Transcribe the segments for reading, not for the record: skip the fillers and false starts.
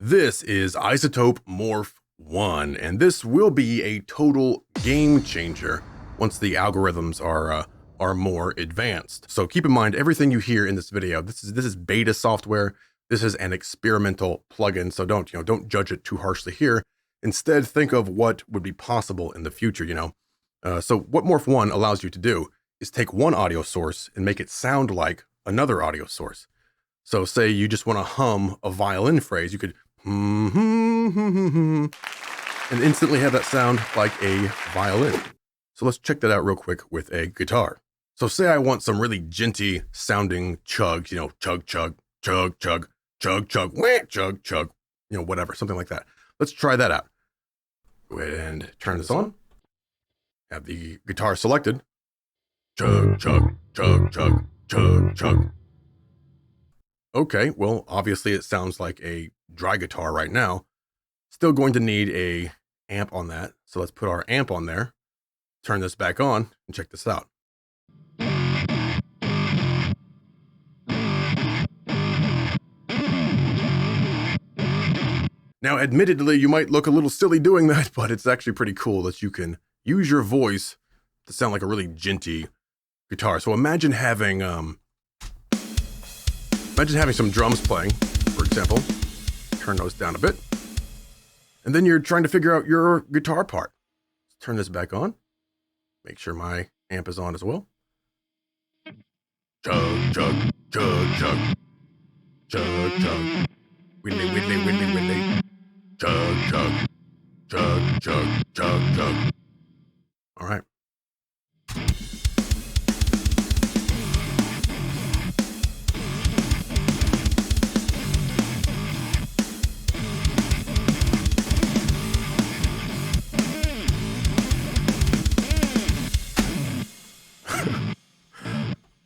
This is iZOTOPE Morph One, and this will be a total game changer once the algorithms are more advanced. So keep in mind, everything you hear in this video, this is beta software. This is an experimental plugin, so don't judge it too harshly here. Instead, think of what would be possible in the future. So what Morph One allows you to do is take one audio source and make it sound like another audio source. So say you just want to hum a violin phrase, you could and instantly have that sound like a violin. So let's check that out real quick with a guitar. So say I want some really djenty sounding chugs, chug, chug, chug, chug, chug, chug, wah, chug, chug, whatever, something like that. Let's try that out. Go ahead and turn this on. Have the guitar selected. Chug, chug, chug, chug, chug, chug. Okay, well, obviously it sounds like a dry guitar right now. Still going to need a amp on that. So let's put our amp on there, turn this back on, and check this out. Now, admittedly, you might look a little silly doing that, but it's actually pretty cool that you can use your voice to sound like a really djenty guitar. So imagine having some drums playing, for example. Turn those down a bit. And then you're trying to figure out your guitar part. Let's turn this back on. Make sure my amp is on as well. Chug, chug, chug, chug. Chug, chug. Whittly, whittly, whittly, whittly. Chug, chug. Chug, chug, chug, chug. All right.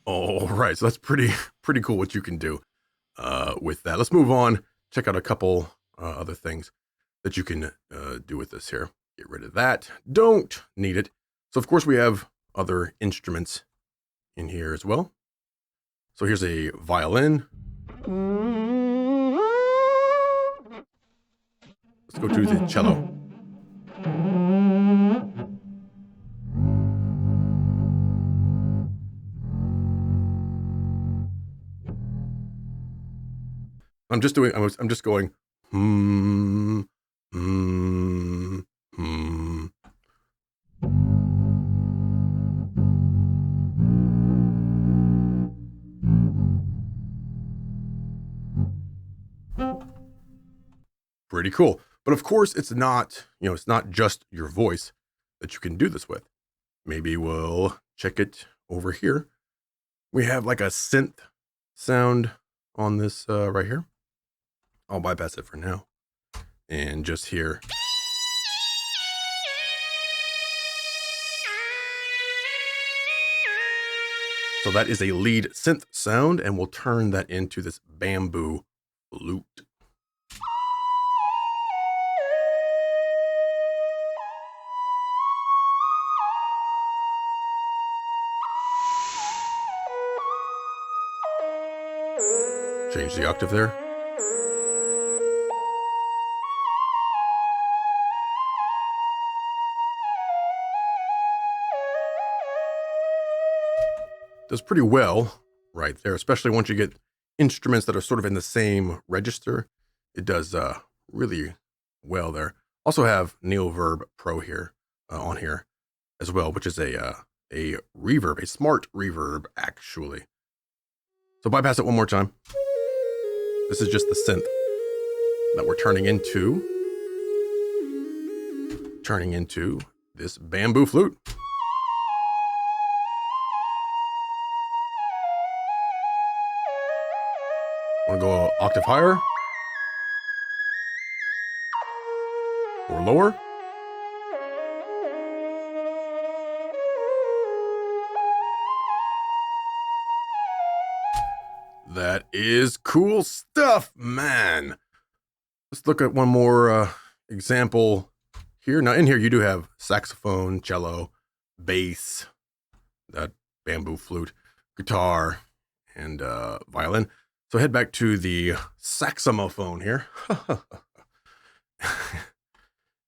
All right, so that's pretty cool what you can do with that. Let's move on. Check out a couple other things that you can do with this here. Get rid of that. Don't need it. So of course we have other instruments in here as well. So here's a violin. Let's go to the cello. I'm just going, Pretty cool. But of course, it's not just your voice that you can do this with. Maybe we'll check it over here. We have like a synth sound on this right here. I'll bypass it for now and just hear. So that is a lead synth sound, and we'll turn that into this bamboo flute. Change the octave there. Does pretty well right there, especially once you get instruments that are sort of in the same register. It does really well there. Also have Neoverb Pro here on here as well, which is a reverb, a smart reverb actually. So bypass it one more time. This is just the synth that we're turning into this bamboo flute. Want to go an octave higher or lower? That is cool stuff, man. Let's look at one more example here. Now in here you do have saxophone, cello, bass, that bamboo flute, guitar, and violin. So head back to the Saxophone here.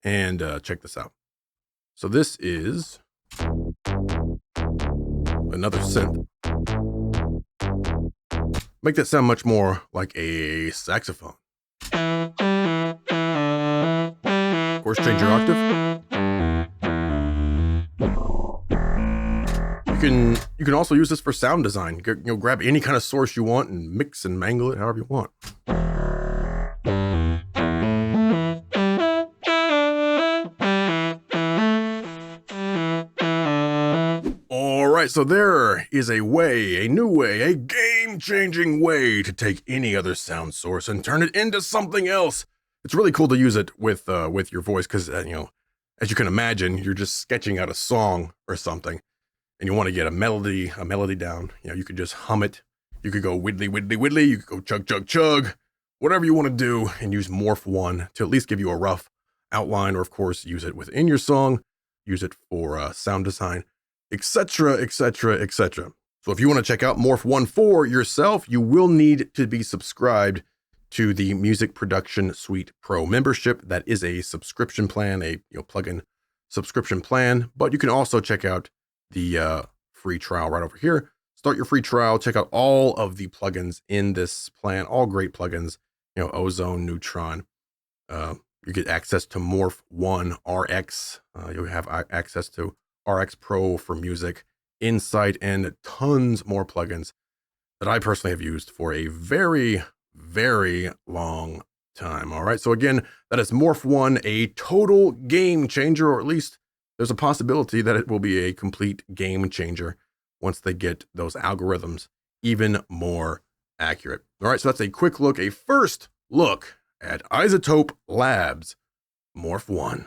And check this out. So this is another synth. Make that sound much more like a saxophone. Of course, change your octave. You can also use this for sound design. Grab any kind of source you want and mix and mangle it however you want. All right, so there is a new way, a game-changing way to take any other sound source and turn it into something else. It's really cool to use it with your voice because as you can imagine, you're just sketching out a song or something, and you want to get a melody down. You could just hum it. You could go widdly, widdly, widdly. You could go chug, chug, chug. Whatever you want to do, and use Morph One to at least give you a rough outline, or of course, use it within your song. Use it for sound design, etc., etc., etc. So if you want to check out Morph One for yourself, you will need to be subscribed to the Music Production Suite Pro membership. That is a subscription plan, a plugin subscription plan. But you can also check out the free trial right over here. Start your free trial. Check out all of the plugins in this plan. All great plugins. Ozone, Neutron. You get access to Morph One RX. You have access to RX Pro for music, Insight, and tons more plugins that I personally have used for a very, very long time. All right. So again, that is Morph One, a total game changer, or at least there's a possibility that it will be a complete game changer once they get those algorithms even more accurate. All right. So that's a quick look, a first look at iZOTOPE Labs Morph One.